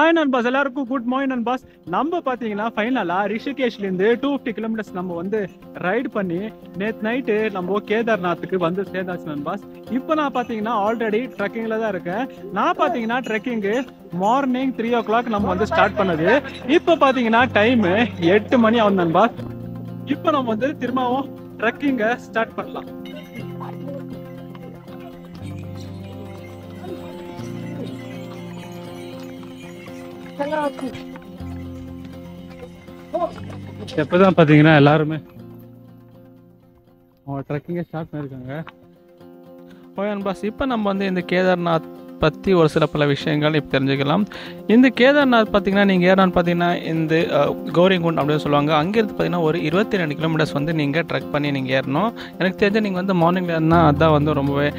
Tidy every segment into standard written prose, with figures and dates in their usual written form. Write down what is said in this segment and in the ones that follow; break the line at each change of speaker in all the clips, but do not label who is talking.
Hi நண்பாஸ், எல்லாருக்கும் good morning நண்பாஸ். நம்ம பார்த்தீங்கன்னா ஃபைனலாக ரிஷிகேஷ்லேருந்து 250 கிலோமீட்டர்ஸ் நம்ம வந்து ரைடு பண்ணி நேற்று நைட்டு நம்ம கேதார்நாத்துக்கு வந்து சேர்ந்தாச்சு நண்பாஸ். இப்போ நான் பார்த்தீங்கன்னா ஆல்ரெடி ட்ரெக்கிங்கில் தான் இருக்கேன். நான் பார்த்தீங்கன்னா ட்ரெக்கிங்கு மார்னிங் 3 o'clock நம்ம வந்து ஸ்டார்ட் பண்ணது. இப்போ பார்த்தீங்கன்னா டைமு 8 மணி ஆகும் நண்பாஸ். இப்போ நம்ம வந்து திரும்பவும் ட்ரெக்கிங்கை ஸ்டார்ட் பண்ணலாம். எப்பதான் பாத்தீங்கன்னா எல்லாருமே ட்ரெக்கிங்கை ஸ்டார்ட் பண்ணிருக்காங்க.
ஓகே பாஸ், இப்போ நம்ம வந்து இந்த கேதார்நாத் பற்றி ஒரு சில பல விஷயங்கள் இப்போ தெரிஞ்சுக்கலாம். இந்த கேதார்நாத் பார்த்தீங்கன்னா நீங்கள் ஏறான்னு பார்த்தீங்கன்னா இந்த கௌரிகுண்ட் அப்படின்னு சொல்லுவாங்க. அங்கேருந்து பார்த்தீங்கன்னா ஒரு 22 கிலோமீட்டர்ஸ் வந்து நீங்கள் ட்ரெக் பண்ணி நீங்கள் ஏறணும். எனக்கு தெரிஞ்ச நீங்கள் வந்து மார்னிங்கில் இருந்தால் அதுதான் வந்து ரொம்பவே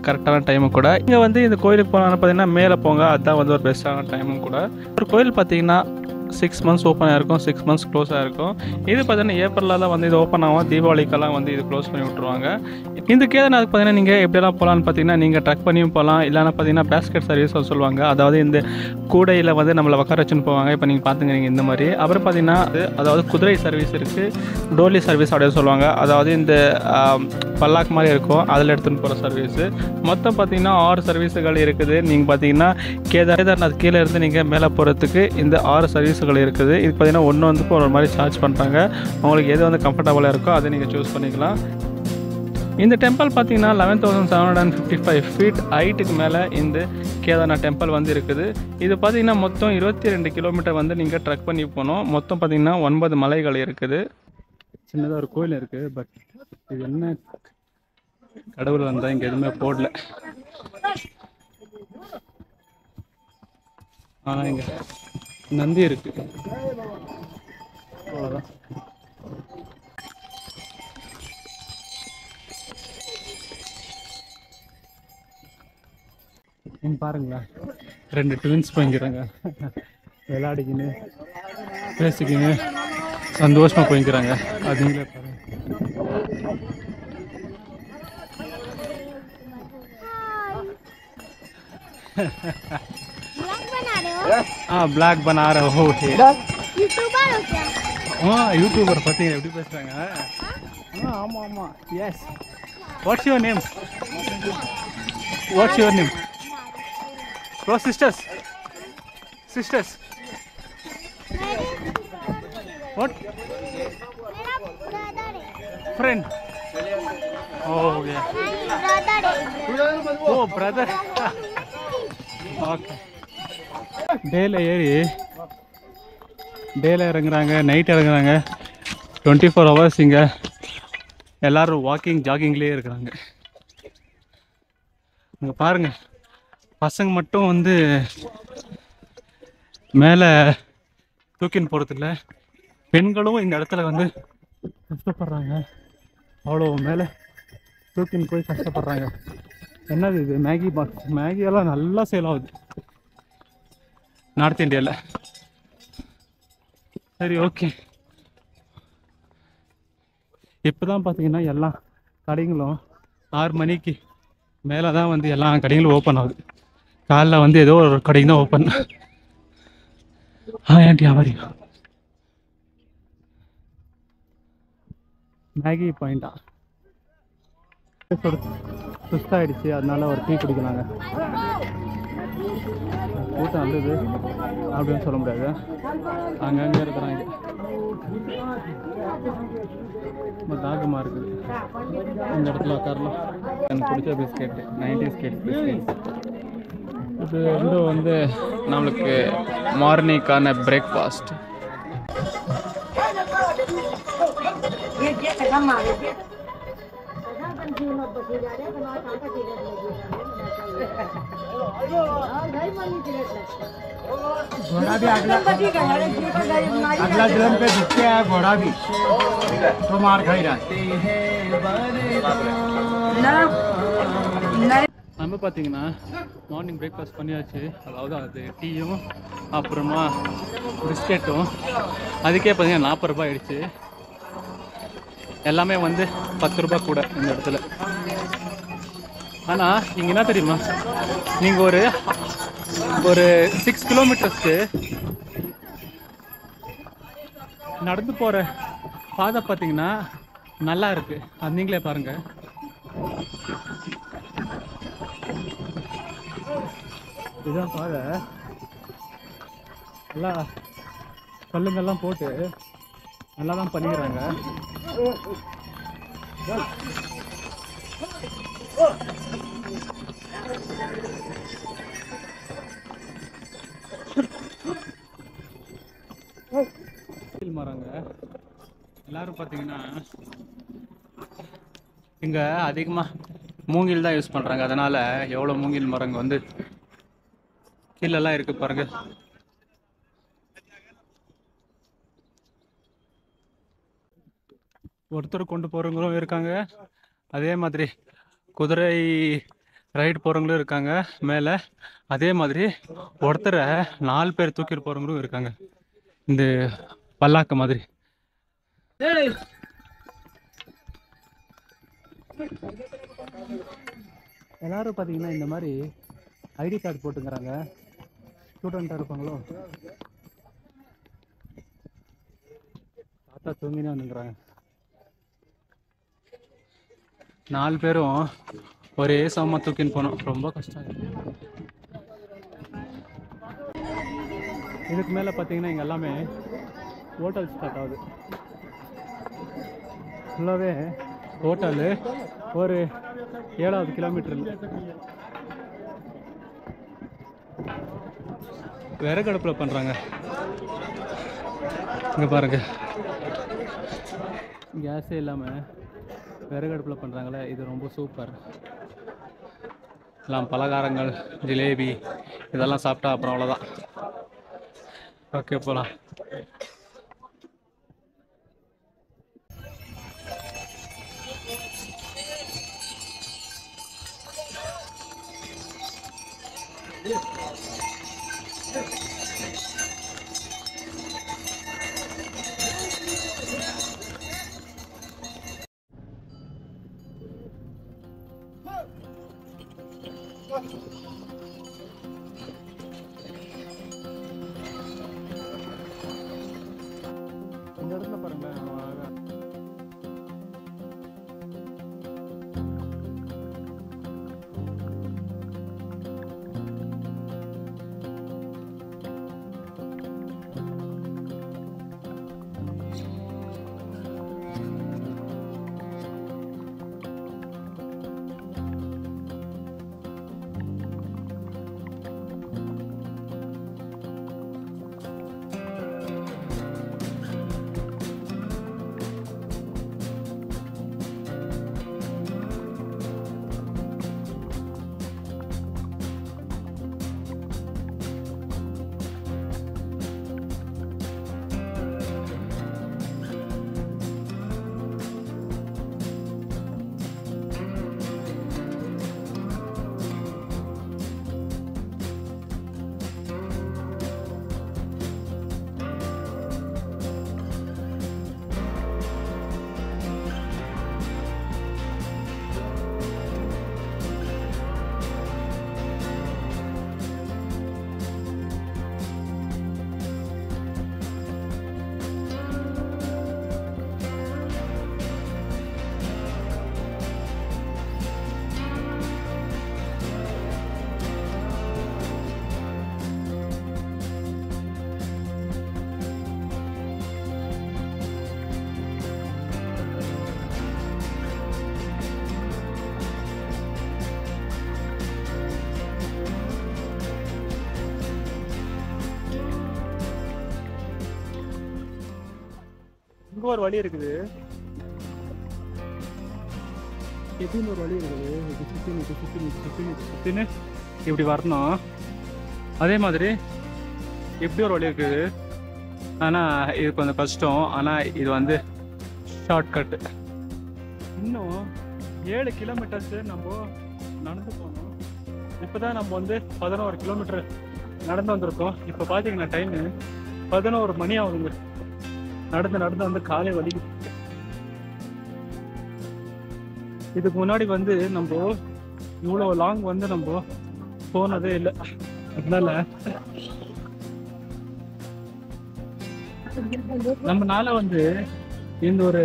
கரெக்டான டைமு கூட. இங்கே வந்து இந்த கோயிலுக்கு போனாலும் பார்த்தீங்கன்னா மேலே போங்க, அதுதான் வந்து ஒரு பெஸ்ட்டான டைமும் கூட. ஒரு கோயில் பார்த்தீங்கன்னா 6 months ஓப்பன் ஆகிருக்கும், 6 months க்ளோஸ் ஆகிருக்கும். இது பார்த்தீங்கன்னா ஏப்ரலில் தான் வந்து இது ஓப்பன் ஆகும். தீபாவளிக்கெல்லாம் வந்து இது க்ளோஸ் பண்ணி விட்ருவாங்க. இந்த கேதார்நாத் பார்த்தீங்கன்னா நீங்கள் எப்படியெல்லாம் போகலான்னு பார்த்தீங்கன்னா நீங்கள் ட்ரக் பண்ணியும் போகலாம், இல்லைன்னா பார்த்தீங்கன்னா பேஸ்கெட் சர்வீஸ் சொல்லுவாங்க. அதாவது இந்த கூடையில் வந்து நம்மளை உட்கார வச்சுன்னு போவாங்க. இப்போ நீங்கள் பார்த்துக்கிறீங்க இந்த மாதிரி. அப்புறம் பார்த்தீங்கன்னா அதாவது குதிரை சர்வீஸ் இருக்குது, டோலி சர்வீஸ் அப்படின்னு சொல்லுவாங்க. அதாவது இந்த பல்லாக் மாதிரி இருக்கும், அதில் எடுத்துகிட்டு போகிற சர்வீஸு. மொத்தம் பார்த்தீங்கன்னா 6 சர்வீஸுகள் இருக்குது. நீங்கள் பார்த்தீங்கன்னா கேதார்நாத் கீழே இருந்து நீங்கள் மேலே போகிறதுக்கு இந்த 6 சர்வீஸுகள் இருக்குது. இது பார்த்தீங்கன்னா ஒன்று வந்து ஒரு மாதிரி சார்ஜ் பண்ணுறாங்க. உங்களுக்கு எது வந்து கம்ஃபர்டபுளாக இருக்கோ அதை நீங்கள் சூஸ் பண்ணிக்கலாம். இந்த டெம்பிள் பார்த்தீங்கன்னா 11,755 feet ஹைட்டுக்கு மேலே இந்த கேதார்நாத் டெம்பிள் வந்து இருக்குது. இது பார்த்தீங்கன்னா மொத்தம் 22 கிலோமீட்டர் வந்து நீங்கள் ட்ரெக் பண்ணி போகணும். மொத்தம் பார்த்தீங்கன்னா 9 மலைகள் இருக்குது.
சின்னதாக ஒரு கோயில் இருக்குது. பட் இது என்ன கடவுள் வந்தால் இங்கே எதுவுமே போடல. ஆனால் இங்கே நந்தி இருக்கு. அவ்வளோதான். பாருங்களேன், 2 ட்வின்ஸ் போய்க்கிறாங்க. விளையாடிக்கின்னு பேசிக்கின்னு சந்தோஷமாக போய்க்கிறாங்க. அதுங்களே பாருங்க. ब्लॉग बना रहे हो? यूट्यूबर हो क्या? हाँ, यूट्यूबर. पता है எப்படி பேசுறாங்க. ஆமா ஆமா. Yes. What's your name? What's your name? Bro, sisters. What? Friend. Oh yeah. Oh brother. Okay. டேல ஏறி டேல இறங்குறாங்க, நைட் இறங்குறாங்க. 24 hours இங்கே எல்லோரும் வாக்கிங் ஜாகிங்லேயே இருக்கிறாங்க. இங்கே பாருங்கள், பசங்க மட்டும் வந்து மேலே தூக்கின்னு போகிறதில்ல, பெண்களும் இந்த இடத்துல வந்து கஷ்டப்படுறாங்க. அவ்வளோ மேலே தூக்கின்னு போய் கஷ்டப்படுறாங்க. என்னது இது? Maggi box. மேகியெல்லாம் நல்லா சேல் ஆகுது நார்த் இந்தியாவில். சரி, ஓகே. இப்போ தான் பார்த்தீங்கன்னா எல்லா கடைகளும் 6 மணிக்கு மேலே தான் வந்து எல்லா கடைகளும் ஓப்பன் ஆகுது. காலைல வந்து ஏதோ ஒரு கடைக்கு தான் ஓப்பன். ஆண்டி அவரி மேகி பாயிண்டா சுஸ்தாயிடுச்சு, அதனால ஒரு டீ குடிக்கலாங்க. கூட்டம் நல்லது அப்படின்னு சொல்ல முடியாது, அங்கங்கே இருக்கிறாங்க. ரொம்ப தாகமாக இருக்குது. இந்த இடத்துல உட்காரலாம். எனக்கு பிடிச்ச பிஸ்கெட்டு 90s கிட்ஸ் பிஸ்கெட். இது வந்து நம்மளுக்கு மார்னிங்கான பிரேக்ஃபாஸ்ட்.
घोड़ा भी अगला जन्म पे दिखते है, घोड़ा भी तो मार खाई रहा
நம்ம பார்த்தீங்கன்னா மார்னிங் பிரேக்ஃபாஸ்ட் பண்ணியாச்சு. அதாவது அது டீயும் அப்புறமா பிஸ்கெட்டும். அதுக்கே பார்த்தீங்கன்னா 40 ரூபாய் ஆயிடுச்சு. எல்லாமே வந்து 10 ரூபாய் கூட இந்த இடத்துல. ஆனால் இங்கே என்ன தெரியுமா, நீங்கள் ஒரு ஒரு 6 கிலோமீட்டர்ஸ்க்கு நடந்து போகிற பாதை பார்த்தீங்கன்னா நல்லா இருக்கு. அது நீங்களே பாருங்க. இதுதான் பாதை. நல்லா கல்லுங்கெல்லாம் போட்டு நல்லா தான் பண்ணிக்கிறாங்க. மரங்க எல்லாரும் பார்த்தீங்கன்னா இங்க அதிகமாக மூங்கில் தான் யூஸ் பண்றாங்க. அதனால எவ்வளோ மூங்கில் மரங்க வந்து கீழெல்லாம் இருக்கு பாருங்க. ஒருத்தர் கொண்டு போறவங்களும் இருக்காங்க, அதே மாதிரி குதிரை ரைடு போறவங்களும் இருக்காங்க மேலே. அதே மாதிரி ஒருத்தரை 4 பேர் தூக்கிட்டு போறவங்களும் இருக்காங்க, இந்த பல்லாக்கு மாதிரி. எல்லாரும் பார்த்தீங்கன்னா இந்த மாதிரி ஐடி கார்டு போட்டுங்கிறாங்க. ஸ்டூடெண்ட்டாக இருப்பாங்களோ தாத்தா தூங்கினே வந்துங்கிறாங்க. 4 பேரும் ஒரே சமமாக தூக்கின்னு போனோம். ரொம்ப கஷ்டம். இதுக்கு மேலே பார்த்தீங்கன்னா இங்கே எல்லாமே ஹோட்டல் ஸ்டார்ட் ஆகுது. ஃபுல்லாகவே ஹோட்டலு. ஒரு 7வது கிலோமீட்டர் விறகடுப்பில் பண்ணுறாங்க. இங்கே பாருங்க, கேஸே இல்லாமல் விறகடுப்பில் பண்ணுறாங்களே, இது ரொம்ப சூப்பர். எல்லாம் பலகாரங்கள், ஜிலேபி இதெல்லாம் சாப்பிட்டா அப்புறம் அவ்வளோதான். ஓகே, போகலாம். இந்த இடத்துல பாருங்களேன், அழகா இங்க ஒரு வழி இருக்குது. எப்படின்னு ஒரு வழி இருக்குது. சுத்தின்னு இப்படி வரணும். அதே மாதிரி இப்படி ஒரு வழி இருக்குது. ஆனால் இது கொஞ்சம் கஷ்டம். ஆனால் இது வந்து ஷார்ட்கட்டு. இன்னும் 7 கிலோமீட்டர்ஸ் நம்ம நடந்து போகணும். இப்போ தான் நம்ம வந்து 11 கிலோமீட்டர் நடந்து வந்திருக்கோம். இப்போ பார்த்தீங்கன்னா டைமு 11 மணி ஆகுதுங்க. நடந்து வந்து காலை வலிக்குது. இதுக்கு முன்னாடி வந்து நம்ம இவ்வளோ லாங் வந்து நம்ம போனதே இல்லை. அதனால நம்மனால வந்து இந்த ஒரு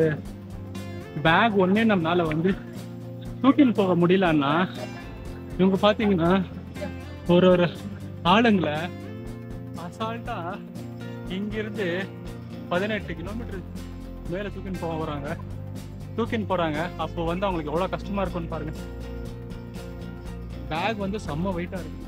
பேக் ஒன்னே நம்மளால வந்து தூக்கின்னு போக முடியலன்னா இவங்க பாத்தீங்கன்னா ஒரு ஒரு ஆளுங்களை அசால்ட்டா இங்கிருந்து 18 கிலோமீட்டர் மேல தூக்கின்னு போறாங்க. அப்போ வந்து அவங்களுக்கு எவ்வளவு கஷ்டமா இருக்கும்னு பாருங்க. பேக் வந்து செம்ம வெயிட்டா இருக்கு.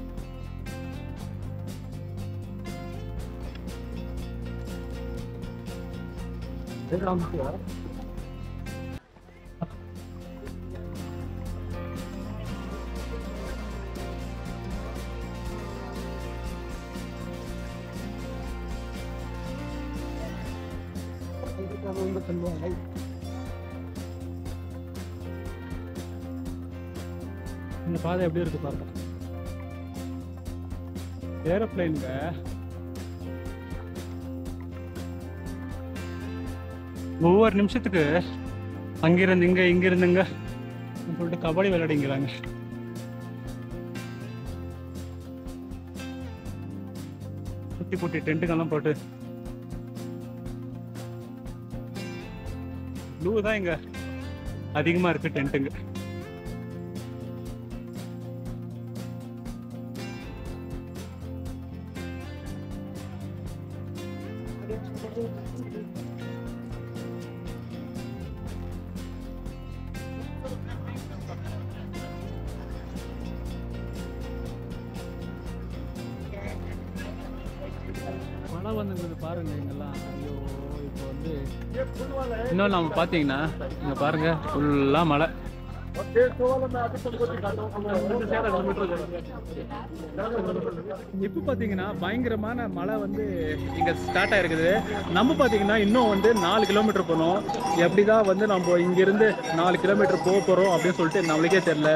இந்த பாதை எப்படி இருக்கு பாருங்க. ஏரோப்ளைன்ல ஒவ்வொரு நிமிஷத்துக்கு அங்கிருந்து இங்கிருந்துங்க சொல்லிட்டு கபடி விளையாடிங்கிறாங்க. சுத்தி போட்டி டென்ட்டுக்கெல்லாம் போட்டு ப்ளூ தான் இங்க அதிகமா இருக்கு டென்ட்டுங்க. மழை வந்துங்கிறது பாருங்க இங்கெல்லாம். ஐயோ இப்போ வந்து இன்னும் நம்ம பார்த்தீங்கன்னா இங்க பாருங்க ஃபுல்லா மழை. இப்போ பாத்தீங்கன்னா பயங்கரமான மழை வந்து இங்க ஸ்டார்ட் ஆயிருக்குது. நம்ம பாத்தீங்கன்னா இன்னும் வந்து 4 கிலோமீட்டர் போனோம். எப்படிதான் வந்து நம்ம இங்கிருந்து 4 கிலோமீட்டர் போறோம் அப்படின்னு சொல்லிட்டு நம்மளுக்கே தெரியல.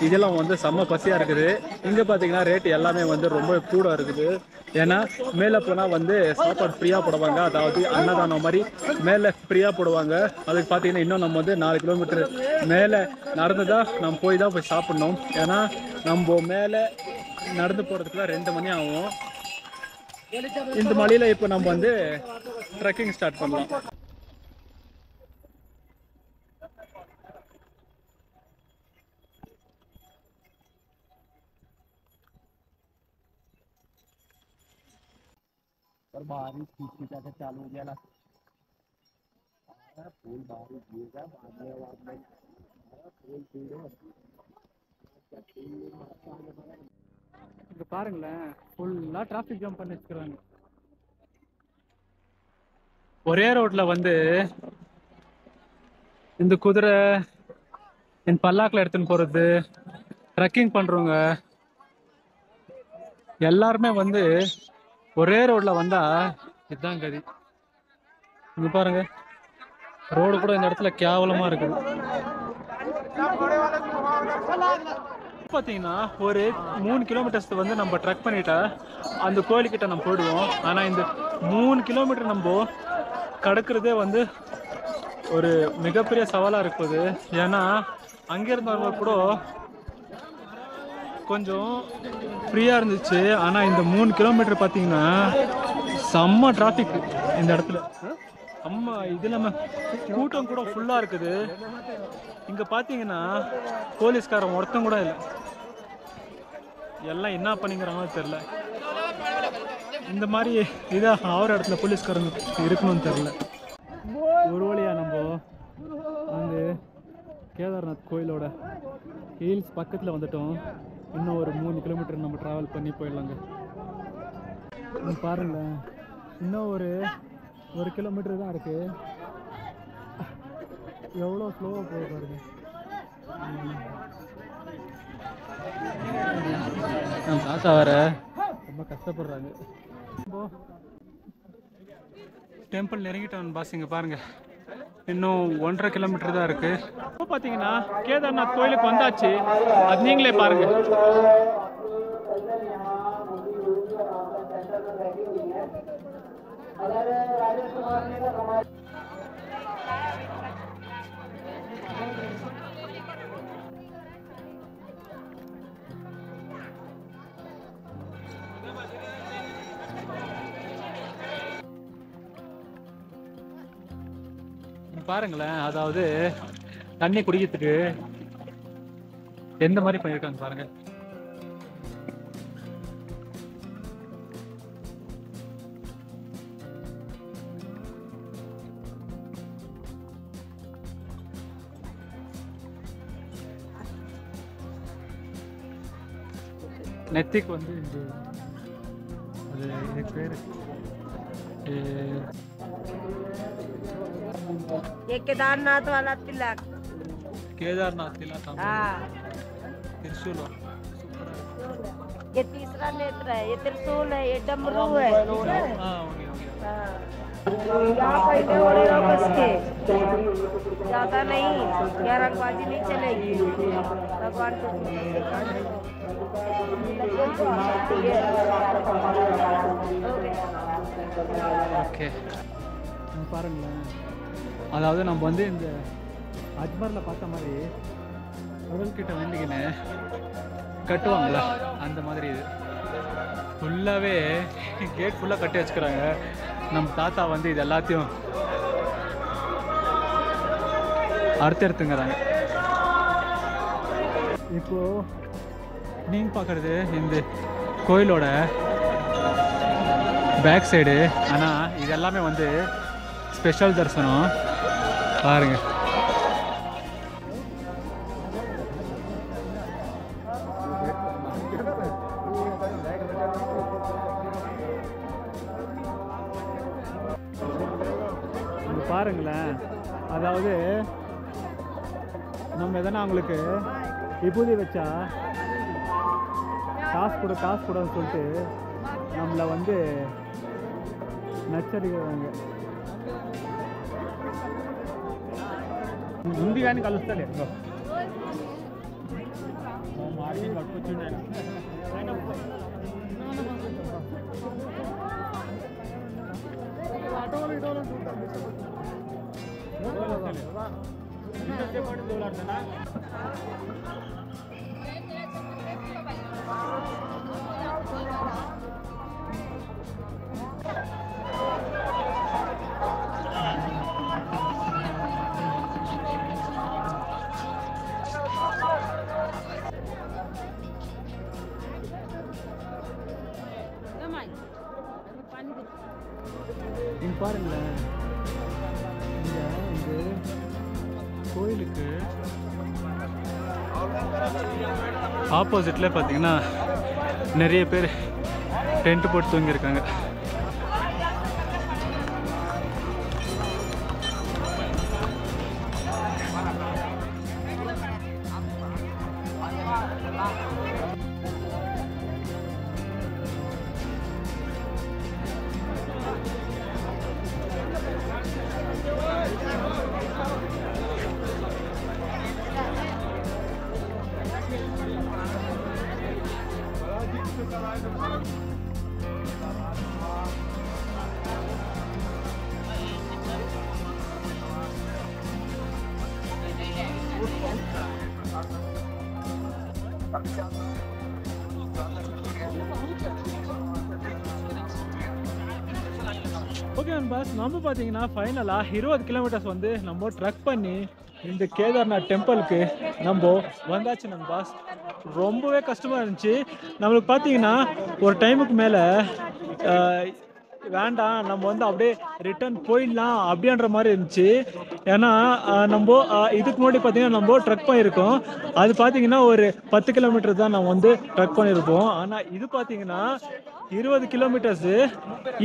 இதெல்லாம் வந்து செம்ம பசியா இருக்குது. இங்க பாத்தீங்கன்னா ரேட் எல்லாமே வந்து ரொம்ப கூட இருக்குது. ஏன்னா மேலே போனால் வந்து சாப்பாடு ஃப்ரீயாக போடுவாங்க. அதாவது அன்னதானம் மாதிரி மேலே ஃப்ரீயாக போடுவாங்க. அதுக்கு பார்த்தீங்கன்னா இன்னும் நம்ம வந்து 4 கிலோமீட்டர் மேலே நடந்து தான் நம்ம போய் சாப்பிட்ணும். ஏன்னா நம்ம மேலே நடந்து போகிறதுக்குலாம் 2 மணி ஆகும். இந்த மலையில் இப்போ நம்ம வந்து ட்ரெக்கிங் ஸ்டார்ட் பண்ணலாம். और बारिश पीछे जाकर चालू हो गया ना फूल बारिश गिरेगा இங்க பாருங்களேன் ஃபுல்லா டிராஃபிக் ஜாம் பண்ணி வச்சுக்கிறாங்க. ஒரே ரோட்ல வந்து இந்த குதிரை இந்த பல்லாக்கில் எடுத்துன்னு போறது ட்ரெக்கிங் பண்றவங்க எல்லாருமே வந்து ஒரே ரோட்ல வந்தா இதுதான் கதி. இங்க பாருங்க ரோடு கூட இந்த இடத்துல கேவலமா இருக்குது. பாத்தீங்கன்னா ஒரு 3 கிலோமீட்டர்ஸ் வந்து நம்ம ட்ரெக் பண்ணிட்டா அந்த கோயிலுக்கிட்ட நம்ம போயிடுவோம். ஆனா இந்த 3 கிலோமீட்டர் நம்ம கடக்கிறதே வந்து ஒரு மிகப்பெரிய சவாலா இருக்குது. ஏன்னா அங்கிருந்தவங்க கூட கொஞ்சம் ஃப்ரீயா இருந்துச்சு. ஆனா இந்த 3 கிலோமீட்டர் பாத்தீங்கன்னா செம்ம டிராபிக் இந்த இடத்துல. அம்மா இது இல்லாம கூட்டம் கூட ஃபுல்லா இருக்குது. இங்க பாத்தீங்கன்னா போலீஸ்காரன் ஒருத்தம் கூட இல்லை. எல்லாம் என்ன பண்ணிக்கிறாங்கன்னு தெரியல. இந்த மாதிரி இதா ஆகிற இடத்துல போலீஸ்காரங்க இருக்கணும்னு தெரியல. ஒரு வழியா நம்ம வந்து கேதார்நாத் கோயிலோட ஹில்ஸ் பக்கத்தில் வந்துட்டோம். இன்னும் ஒரு 3 கிலோமீட்டர் நம்ம ட்ராவல் பண்ணி போயிடலாங்க. பாருங்களேன் இன்னும் ஒரு கிலோமீட்டர் தான் இருக்கு. எவ்வளோ ஸ்லோவாக போய் பாருங்க. நம்ம தாத்தா வர ரொம்ப கஷ்டப்படுறாங்க. டெம்பிள் நெருங்கிட்டோம் பாஸ். இங்கே பாருங்க இன்னும் 1.5 கிலோமீட்டர் தான் இருக்கு. இப்போ பார்த்தீங்கன்னா கேதார்நாத் கோயிலுக்கு வந்தாச்சு. அது நீங்களே பாருங்க. பாருங்களேன், அதாவது தண்ணி குடிக்கிறதுக்கு எந்த மாதிரி பண்ணியிருக்காங்க பாருங்க. நெத்திக்கு வந்து இதுக்கு பேரு
ये केदारनाथ वाला तिलक।
केदारनाथ तिलक।
हाँ,
त्रिशूल।
ये तीसरा नेत्र है, ये त्रिशूल है, ये डमरू है। यहाँ पहले बड़े वापस के ज्यादा नहीं, यहाँ रंगबाजी नहीं चलेगी। भगवान को
ஓகே பாருங்களேன், அதாவது நம்ம வந்து இந்த அஜ்மரில் பார்த்த மாதிரி கடல்கிட்ட வேண்டிக்கின்னு கட்டுவாங்களா அந்த மாதிரி இது ஃபுல்லாகவே கேட் ஃபுல்லாக கட்டி வச்சுக்கிறாங்க. நம்ம தாத்தா வந்து இது எல்லாத்தையும் எடுத்துங்கிறாங்க. இப்போது நீங்கள் பார்க்குறது இந்த கோயிலோட பேக் சைடு. ஆனால் இது எல்லாமே வந்து ஸ்பெஷல் தரிசனம் பாருங்க. இது பாருங்களேன், அதாவது நம்ம எதனா அவங்களுக்கு விபூதி வச்சா காசு கூடன்னு சொல்லிட்டு நம்மளை வந்து నచ్చడిగాங்க. ఉంది కానీ కలుస్తలే మార్కెట్ పట్టుకొచ్చిండే இங்க பாருங்களேன், இந்த கோயிலுக்கு ஆப்போசிட்ல பார்த்தீங்கன்னா நிறைய பேர் டென்ட் போட்டு தூங்கியிருக்காங்க. ஓகே பாஸ், நம்ம பார்த்தீங்கன்னா ஃபைனலாக 20 கிலோமீட்டர்ஸ் வந்து நம்ம ட்ரக் பண்ணி இந்த கேதார்நாத் டெம்பிளுக்கு நம்ம வந்தாச்சு நம்ம பாஸ். ரொம்பவே கஷ்டமாக இருந்துச்சு. நம்மளுக்கு பார்த்தீங்கன்னா ஒரு டைமுக்கு மேலே வேண்டாம், நம்ம வந்து அப்படியே ரிட்டர்ன் போயிடலாம் அப்படின்ற மாதிரி இருந்துச்சு. ஏன்னா நம்ம இதுக்கு முன்னாடி பார்த்தீங்கன்னா நம்ம ட்ரக் பண்ணியிருக்கோம். அது பார்த்தீங்கன்னா ஒரு 10 கிலோமீட்டர் தான் நம்ம வந்து ட்ரக் பண்ணியிருப்போம். ஆனால் இது பார்த்தீங்கன்னா 20 கிலோமீட்டர்ஸு.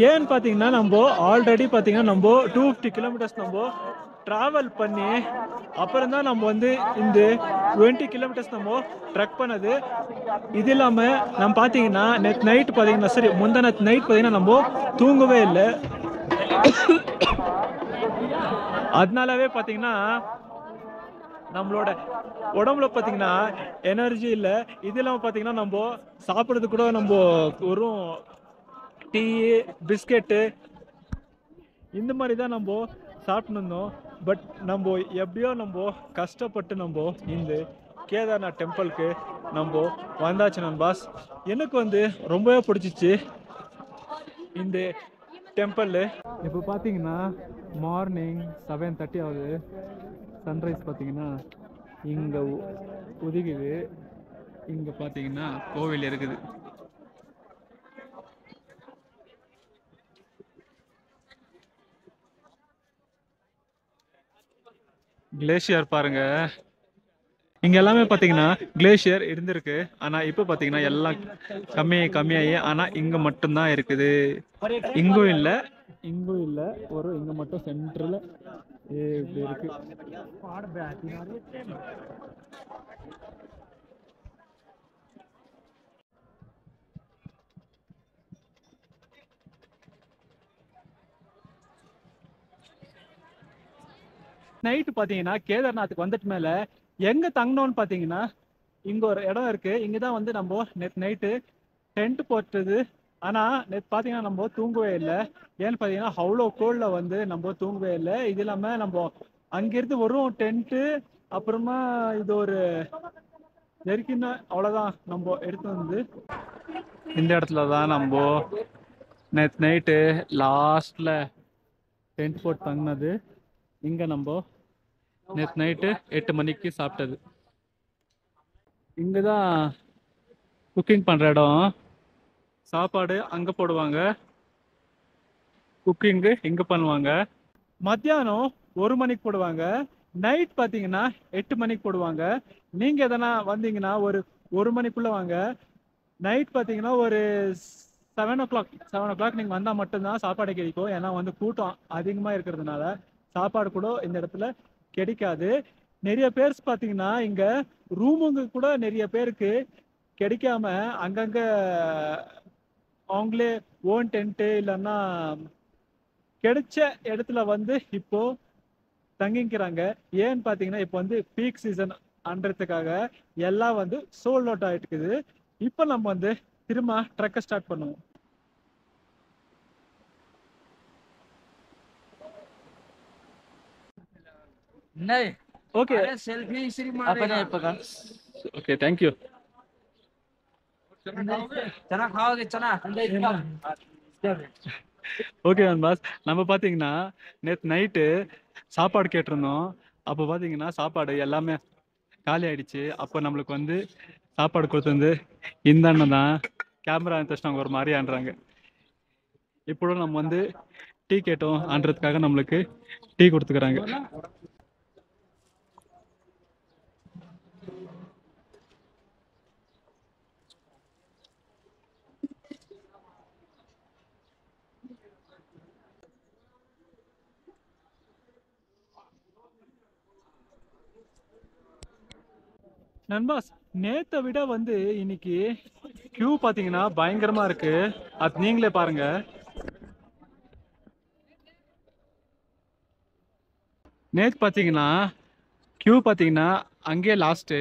ஏன்னு பார்த்தீங்கன்னா நம்ம ஆல்ரெடி பார்த்தீங்கன்னா நம்ம 250 கிலோமீட்டர்ஸ் நம்ம ட்ராவல் பண்ணி அப்புறம் தான் நம்ம வந்து இந்த 20 கிலோமீட்டர்ஸ் நம்ம ட்ரக் பண்ணது. இது இல்லாமல் நம்ம பார்த்தீங்கன்னா நேற்று நைட் பார்த்தீங்கன்னா முந்தின நைட் பார்த்தீங்கன்னா நம்ம தூங்கவே இல்லை. அதனாலவே பார்த்தீங்கன்னா நம்மளோட உடம்புல பார்த்தீங்கன்னா எனர்ஜி இல்லை. இது இல்லாமல் பார்த்தீங்கன்னா நம்ம சாப்பிட்றது கூட நம்ம ஒரு டீ பிஸ்கெட்டு இந்த மாதிரி தான் நம்ம சாப்பிட்டு இருந்தோம். பட் நம்ம எப்படியோ நம்ம கஷ்டப்பட்டு நம்ம இந்த கேதார்நாத் டெம்பிளுக்கு நம்ம வந்தாச்சு நம்ம பாஸ். எனக்கு வந்து ரொம்பவே பிடிச்சிச்சு இந்த டெம்பிள். இப்போ பார்த்தீங்கன்னா மார்னிங் 7:30 ஆகுது. சன்ரைஸ் பார்த்தீங்கன்னா இங்கே உதிக்குது. இங்கே பார்த்தீங்கன்னா கோவில் இருக்குது. கிளேஷியர் பாருங்க. இங்க எல்லாமே பாத்தீங்கன்னா கிளேஷியர் இருந்திருக்கு. ஆனா இப்ப பாத்தீங்கன்னா எல்லாம் கம்மியாகி ஆனா இங்க மட்டும்தான் இருக்குது. இங்கும் இல்ல ஒரு இங்க மட்டும் சென்டர்ல இப்படி இருக்கு. நைட்டு பாத்தீங்கன்னா கேதார்நாத்துக்கு வந்துட்டு மேல எங்க தங்கணும்னு பாத்தீங்கன்னா இங்க ஒரு இடம் இருக்கு. இங்கதான் வந்து நம்ம நேற்று நைட்டு டென்ட் போட்டது. ஆனா நேற்று பாத்தீங்கன்னா நம்ம தூங்கவே இல்லை. ஏன்னு பாத்தீங்கன்னா அவ்வளோ கோல்ட்ல வந்து நம்ம தூங்கவே இல்லை. இது இல்லாம நம்ம அங்கிருந்து வரும் டென்ட்டு, அப்புறமா இது ஒரு ஜெர்கின், அவ்வளவுதான் நம்ம எடுத்து வந்து இந்த இடத்துல தான் நம்ம நேற்று நைட்டு லாஸ்ட்ல டென்ட் போட்டு தங்கினது. இங்க நம்ம நேற்று நைட்டு 8 மணிக்கு சாப்பிட்டது. இங்கதான் குக்கிங் பண்ற இடம். சாப்பாடு அங்க போடுவாங்க, குக்கிங்கு இங்க பண்ணுவாங்க. மத்தியானம் 1 மணிக்கு போடுவாங்க. நைட் பாத்தீங்கன்னா 8 மணிக்கு போடுவாங்க. நீங்க எதனா வந்தீங்கன்னா ஒரு மணிக்குள்ள வாங்க. நைட் பாத்தீங்கன்னா ஒரு 7 o'clock நீங்க வந்தா மட்டும்தான் சாப்பாடு கிடைக்கும். ஏன்னா வந்து கூட்டம் அதிகமா இருக்கிறதுனால சாப்பாடு கூட இந்த இடத்துல கிடைக்காது. நிறைய பேர் பாத்தீங்கன்னா இங்க ரூமுங்க கூட நிறைய பேருக்கு கிடைக்காம அங்கங்க அவங்களே ஓன் டென்ட்டு இல்லைன்னா கிடைச்ச இடத்துல வந்து இப்போ தங்கிக்கிறாங்க. ஏன்னு பாத்தீங்கன்னா இப்போ வந்து பீக் சீசன் அன்றதுக்காக எல்லாம் வந்து சோல்ட் அவுட் ஆயிட்டு இருக்குது. இப்போ நம்ம வந்து திரும்ப ட்ரெக்கை ஸ்டார்ட் பண்ணுவோம்.
नहीं
ஓகே
अरे सेल्फी सिर्फ मारेगा
ஓகே தேங்க்யூ.
चना खाओगे चना
ஓகே பாஸ், நம்ம பாத்தீங்கன்னா நேற்று நைட்டு சாப்பாடு கேட்டிருந்தோம். அப்போ பாத்தீங்கன்னா சாப்பாடு எல்லாமே காலி ஆயிடுச்சு. அப்போ நம்மளுக்கு வந்து சாப்பாடு கொடுத்துருந்து இந்த அண்ணன் தான் கேமரா எடுத்துட்டாங்க ஒரு மாதிரி ஆன்றாங்க. இப்போது நம்ம வந்து டீ கேட்டோம் ஆன்றதுக்காக நம்மளுக்கு டீ கொடுத்துக்கிறாங்க. நண்பாஸ், நேத்தை விட வந்து இன்னைக்கு கியூ பாத்தீங்கன்னா பயங்கரமா இருக்கு. அது நீங்களே பாருங்க. நேத்து பாத்தீங்கன்னா கியூ பாத்தீங்கன்னா அங்கேயே லாஸ்ட்டு.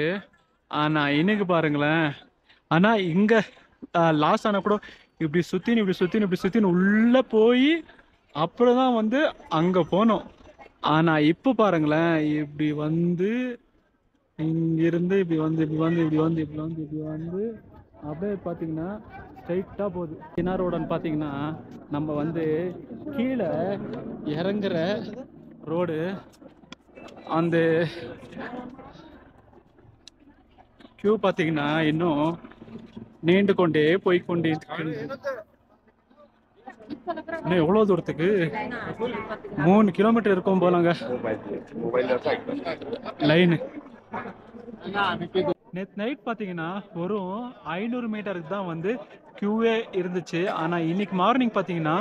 ஆனா இன்னைக்கு பாருங்களேன். ஆனா இங்க லாஸ்ட் ஆனா கூட இப்படி சுத்தின்னு உள்ள போய் அப்புறம் தான் வந்து அங்க போனோம். ஆனா இப்போ பாருங்களேன், இப்படி வந்து இங்கிருந்து இப்படி வந்து அப்படியே பார்த்தீங்கன்னா ஸ்ட்ரைட்டாக போகுது. சின்ன ரோடுன்னு பார்த்தீங்கன்னா நம்ம வந்து கீழே இறங்குற ரோடு. அந்த கியூ பார்த்தீங்கன்னா இன்னும் நீண்டு கொண்டே போய்கொண்டே இன்னும் எவ்வளோ தூரத்துக்கு 3 கிலோமீட்டர் இருக்கும் போலாங்க லைனு. நேற்று நைட் பார்த்தீங்கன்னா ஒரு 500 மீட்டருக்கு தான் வந்து கியூவே இருந்துச்சு. ஆனால் இன்னைக்கு மார்னிங் பார்த்தீங்கன்னா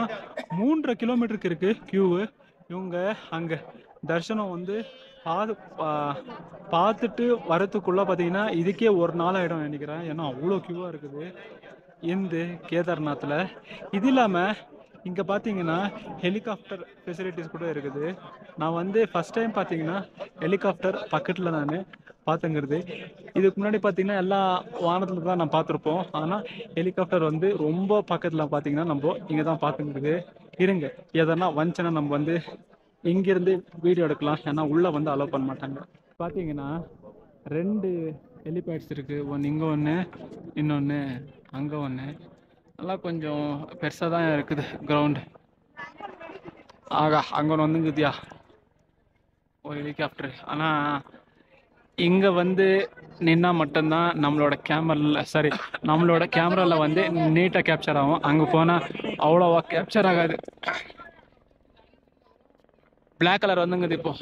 3.5 கிலோமீட்டருக்கு இருக்கு கியூவு. இவங்க அங்கே தர்ஷனம் வந்து பார்த்துட்டு வரத்துக்குள்ள பார்த்தீங்கன்னா இதுக்கே ஒரு நாள் ஆகிடும் நினைக்கிறேன். ஏன்னா அவ்வளோ கியூவாக இருக்குது இந்த கேதார்நாத்தில். இது இல்லாமல் இங்கே பார்த்தீங்கன்னா ஹெலிகாப்டர் ஃபெசிலிட்டிஸ் கூட இருக்குது. நான் வந்து ஃபஸ்ட் டைம் பார்த்தீங்கன்னா ஹெலிகாப்டர் பக்கத்தில் நான் பார்த்துங்கிறது. இதுக்கு முன்னாடி பார்த்தீங்கன்னா எல்லா வானத்தில் தான் நான் பார்த்துருப்போம். ஆனால் ஹெலிகாப்டர் வந்து ரொம்ப பக்கத்தில் பார்த்தீங்கன்னா நம்ம இங்கே தான் பார்த்துங்கிறது. இருங்க, எதனா வந்துச்சுன்னா நம்ம வந்து இங்கேருந்து வீடியோ எடுக்கலாம். ஏன்னா உள்ளே வந்து அலோவ் பண்ண மாட்டாங்க. பார்த்தீங்கன்னா 2 ஹெலிபேட்ஸ் இருக்குது. ஒன்று இங்கே ஒன்று, இன்னொன்று அங்கே ஒன்று. நல்லா கொஞ்சம் பெருசாக தான் இருக்குது கிரவுண்டு. ஆகா அங்கே ஒன்று வந்துங்குதியா ஒரு ஹெலிகாப்டர். ஆனால் இங்கே வந்து நின்னா மட்டும்தான் நம்மளோட கேமராவில் வந்து நீட்டாக கேப்சர் ஆகும். அங்கே போனால் அவ்வளோவா கேப்சர் ஆகாது. பிளாக் கலர் வந்துங்குது இப்போ.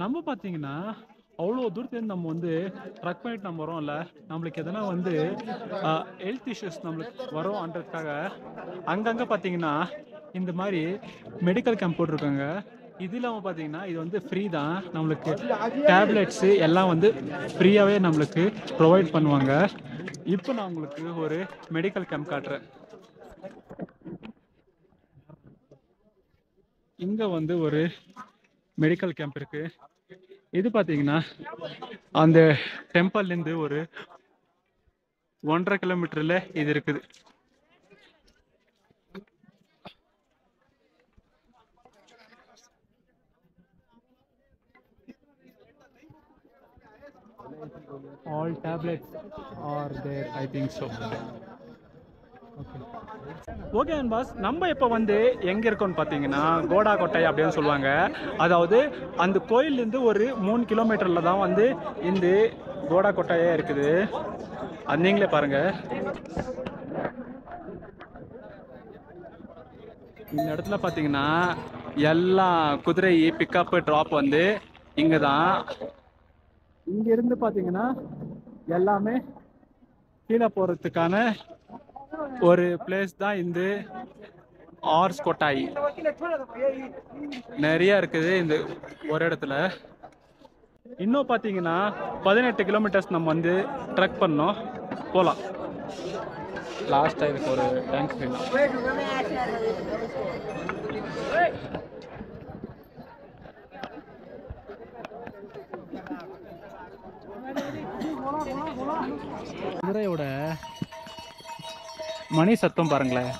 நம்ம பார்த்தீங்கன்னா அவ்வளோ தூரத்துலேருந்து நம்ம வந்து ட்ரக் பண்ணிட்டு நம்ம வரோம்ல, நம்மளுக்கு எதனா வந்து ஹெல்த் இஷ்யூஸ் நம்மளுக்கு வரோன்றதுக்காக அங்கங்கே பார்த்தீங்கன்னா இந்த மாதிரி மெடிக்கல் கேம்ப் போட்டிருக்காங்க. இது இல்லாமல் பார்த்தீங்கன்னா இது வந்து ஃப்ரீ தான். நம்மளுக்கு டேப்லெட்ஸு எல்லாம் வந்து ஃப்ரீயாகவே நம்மளுக்கு ப்ரொவைட் பண்ணுவாங்க. இப்போ நான் உங்களுக்கு ஒரு மெடிக்கல் கேம்ப் காட்டுறேன். இங்கே வந்து ஒரு மெடிக்கல் கேம்ப் இருக்கு. இது பார்த்தீங்கன்னா அந்த டெம்பிள்லேருந்து ஒரு 1.5 கிலோமீட்டரில் இது இருக்குது. All tablets are there, I think so. Okay boss, நம்ம இப்போ வந்து எங்கே இருக்கோம்னு பார்த்தீங்கன்னா கோடா கொட்டை அப்படின்னு சொல்லுவாங்க. அதாவது அந்த கோயிலேருந்து ஒரு 3 கிலோமீட்டரில் தான் வந்து இந்த கோடா கொட்டையே இருக்குது. அது நீங்களே பாருங்கள். இந்த இடத்துல பார்த்தீங்கன்னா எல்லா குதிரை பிக்கப் ட்ராப் வந்து இங்கே தான். இங்கேருந்து பார்த்தீங்கன்னா எல்லாமே கீழே போகிறதுக்கான ஒரு பிளேஸ் தான் இந்த ஆர்ஸ் கொட்டாய். நிறைய இருக்குது இந்த ஒரு இடத்துல. இன்னும் பார்த்தீங்கன்னா 18 கிலோமீட்டர்ஸ் நம்ம வந்து ட்ரக் பண்ணோம், போகலாம். லாஸ்ட்டாக இதுக்கு ஒரு தேங்க்ஸ் வேணும். குதிரையோட மணி சத்தம் பாருங்களேன்.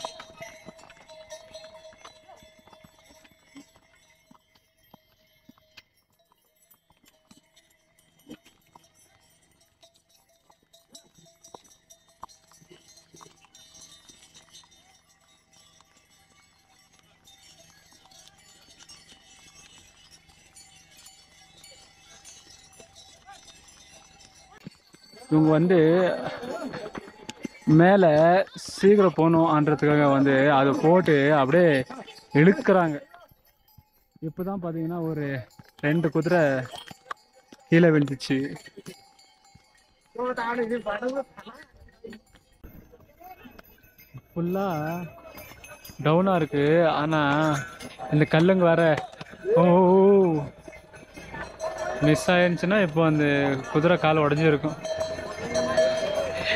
இவங்க வந்து மேலே சீக்கிரம் போகணுன்றதுக்காக வந்து அதை போட்டு அப்படியே இழுக்கிறாங்க. இப்போ தான் பார்த்தீங்கன்னா ஒரு 2 குதிரை கீழே விழுந்துச்சு. ஃபுல்லாக டவுனாக இருக்குது. ஆனால் இந்த கல்லுங்க வேற மிஸ் ஆயிருந்துச்சுன்னா இப்போ அந்த குதிரை கால் உடஞ்சிருக்கும்.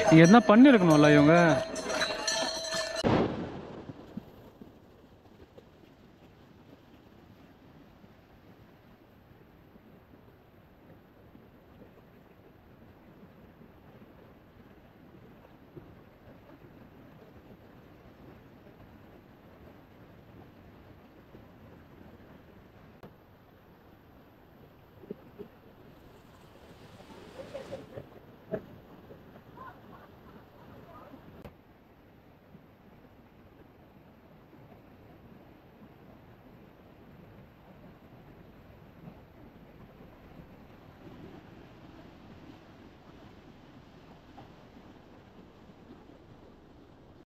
இங்கே என்ன பண்ணியிருக்கணும்ல இவங்க.